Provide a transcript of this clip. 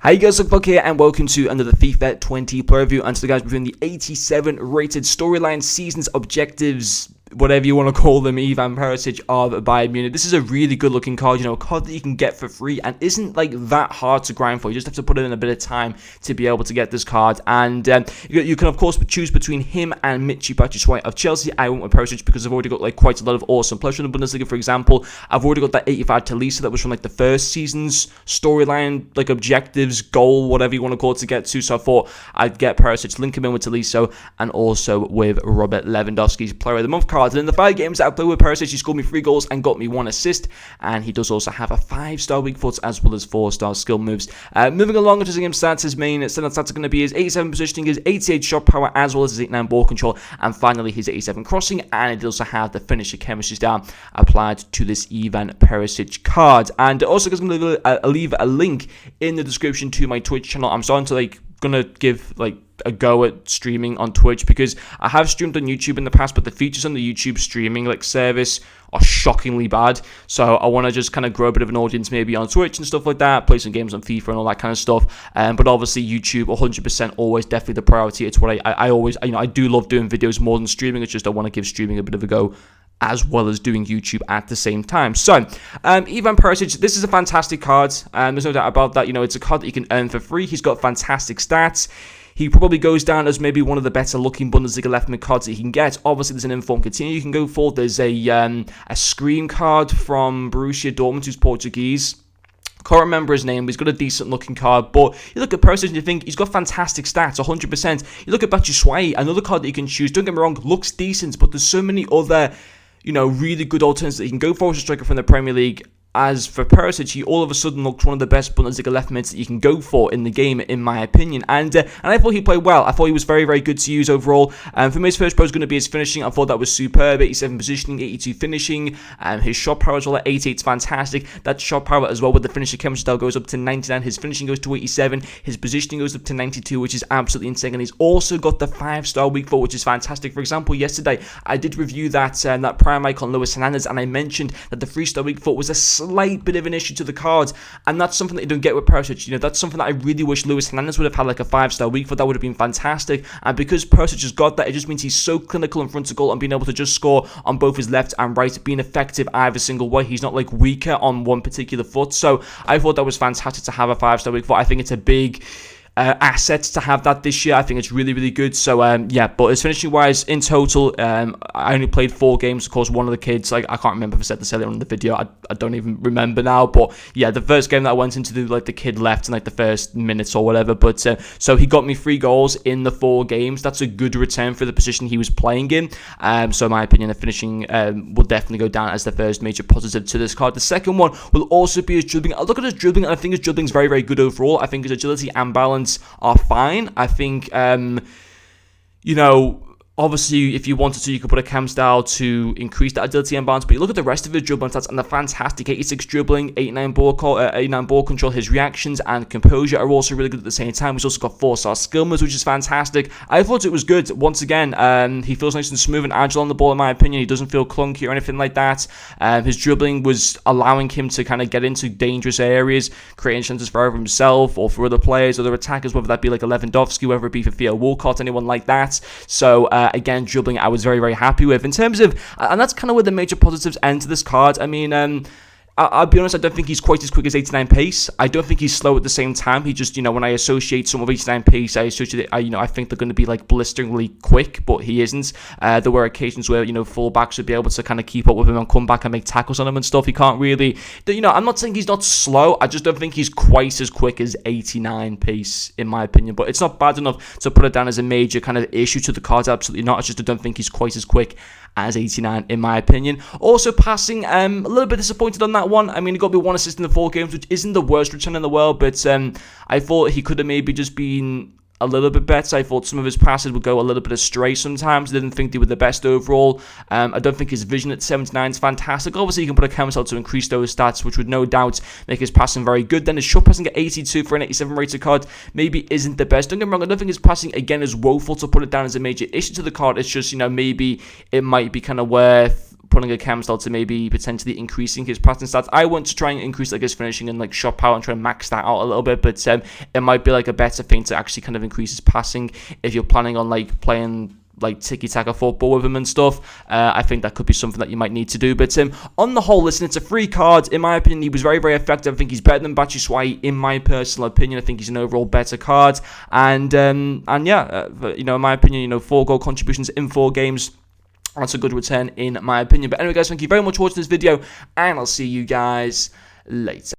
Hi guys, Fuck here and welcome to another FIFA 20 player review. And today guys, we're doing the 87 rated storyline seasons objectives, whatever you want to call them, Ivan Perisic of Bayern Munich. This is a really good looking card, a card that you can get for free and isn't like that hard to grind for. You just have to put in a bit of time to be able to get this card. And you can of course choose between him and Michy Batshuayi of Chelsea. I went with Perisic because I've already got like quite a lot of awesome players from the Bundesliga. For example, I've already got that 85 Talisca that was from like the first season's storyline, like objectives, goal, whatever you want to call it, to get to. So I thought I'd get Perisic, link him in with Talisca and also with Robert Lewandowski's Player of the Month card. And in the 5 games that I played with Perisic, he scored me 3 goals and got me 1 assist. And he does also have a 5-star weak foot as well as 4-star skill moves. Moving along to game stats, his main standard stats are going to be his 87 positioning, his 88 shot power, as well as his 89 ball control, and finally his 87 crossing. And it also have the finisher chemistry star applied to this Ivan Perisic card. And also, I'm going to leave a link in the description to my Twitch channel. I'm starting to gonna give a go at streaming on Twitch because I have streamed on YouTube in the past, but the features on the YouTube streaming service are shockingly bad. So I want to just kind of grow a bit of an audience maybe on Twitch and stuff like that, play some games on FIFA and all that kind of stuff. But obviously YouTube 100% always definitely the priority. It's what I always, I do love doing videos more than streaming. It's just I want to give streaming a bit of a go as well as doing YouTube at the same time. So, Ivan Perisic, this is a fantastic card. There's no doubt about that. It's a card that you can earn for free. He's got fantastic stats. He probably goes down as maybe one of the better looking Bundesliga left mid cards that you can get. Obviously, there's an informed Coutinho you can go for. There's a Scream card from Borussia Dortmund, who's Portuguese. Can't remember his name, but he's got a decent looking card. But you look at Perisic and you think he's got fantastic stats, 100%. You look at Batshuayi, another card that you can choose. Don't get me wrong, looks decent, but there's so many other really good alternatives that you can go for as a striker from the Premier League. As for Perisic, he all of a sudden looks one of the best Bundesliga left mids that you can go for in the game, in my opinion. And I thought he played well. I thought he was very, very good to use overall. For me, his first pro is going to be his finishing. I thought that was superb. 87 positioning, 82 finishing. His shot power as well at 88 is fantastic. That shot power as well with the finisher chemistry style goes up to 99. His finishing goes to 87. His positioning goes up to 92, which is absolutely insane. And he's also got the 5-star weak foot, which is fantastic. For example, yesterday I did review that prime icon Luis Hernandez, and I mentioned that the 3-star weak foot was a slight bit of an issue to the cards, and that's something that you don't get with Perisic. That's something that I really wish Luis Hernandez would have had, like a 5-star weak foot. That would have been fantastic. And because Perisic has got that, it just means he's so clinical in front of goal and being able to just score on both his left and right, being effective either single way. He's not weaker on one particular foot. So I thought that was fantastic to have a 5-star weak foot. I think it's a big assets to have that this year. I think it's really, really good. So yeah, but as finishing wise, in total, I only played 4 games. Of course, one of the kids, I can't remember if I said this earlier on in the video. I don't even remember now. But yeah, the first game that I went into, the kid left in the first minutes or whatever. But so he got me 3 goals in the 4 games. That's a good return for the position he was playing in. So in my opinion, the finishing will definitely go down as the first major positive to this card. The second one will also be his dribbling. I look at his dribbling and I think his dribbling is very, very good overall. I think his agility and balance are fine. I think, obviously, if you wanted to, you could put a cam style to increase that agility and balance. But you look at the rest of his dribbling stats, and the fantastic 86 dribbling, 89 ball control. His reactions and composure are also really good at the same time. He's also got 4-star skill moves, which is fantastic. I thought it was good. Once again, he feels nice and smooth and agile on the ball, in my opinion. He doesn't feel clunky or anything like that. His dribbling was allowing him to kind of get into dangerous areas, creating chances for either himself or for other players, other attackers, whether that be like a Lewandowski, whether it be for Theo Walcott, anyone like that. So again, dribbling I was very, very happy with. In terms of, and that's kind of where the major positives end to this card. I mean, I'll be honest, I don't think he's quite as quick as 89 pace. I don't think he's slow at the same time. He just, when I associate some of 89 pace, I associate it, I think they're going to be blisteringly quick, but he isn't. There were occasions where, fullbacks would be able to kind of keep up with him and come back and make tackles on him and stuff. He can't really, I'm not saying he's not slow. I just don't think he's quite as quick as 89 pace, in my opinion. But it's not bad enough to put it down as a major kind of issue to the cards. Absolutely not. It's just I don't think he's quite as quick as 89, in my opinion. Also passing, a little bit disappointed on that one. I mean, he got me 1 assist in the 4 games, which isn't the worst return in the world, but I thought he could have maybe just been a little bit better. I thought some of his passes would go a little bit astray sometimes. I didn't think they were the best overall. I don't think his vision at 79 is fantastic. Obviously, you can put a cam style to increase those stats, which would no doubt make his passing very good. Then his shot passing at 82 for an 87 rated card maybe isn't the best. Don't get me wrong, I don't think his passing, again, is woeful to put it down as a major issue to the card. It's just, maybe it might be kind of worth putting a chem style to maybe potentially increasing his passing stats. I want to try and increase like his finishing and like shot power and try and max that out a little bit, but it might be like a better thing to actually kind of increase his passing if you're planning on like playing like tiki-taka football with him and stuff. I think that could be something that you might need to do. But on the whole, listen, it's a free card. In my opinion, he was very, very effective. I think he's better than Batshuayi, in my personal opinion. I think he's an overall better card. And yeah, you know, in my opinion, you know, 4 goal contributions in 4 games. That's a good return, in my opinion. But anyway, guys, thank you very much for watching this video, and I'll see you guys later.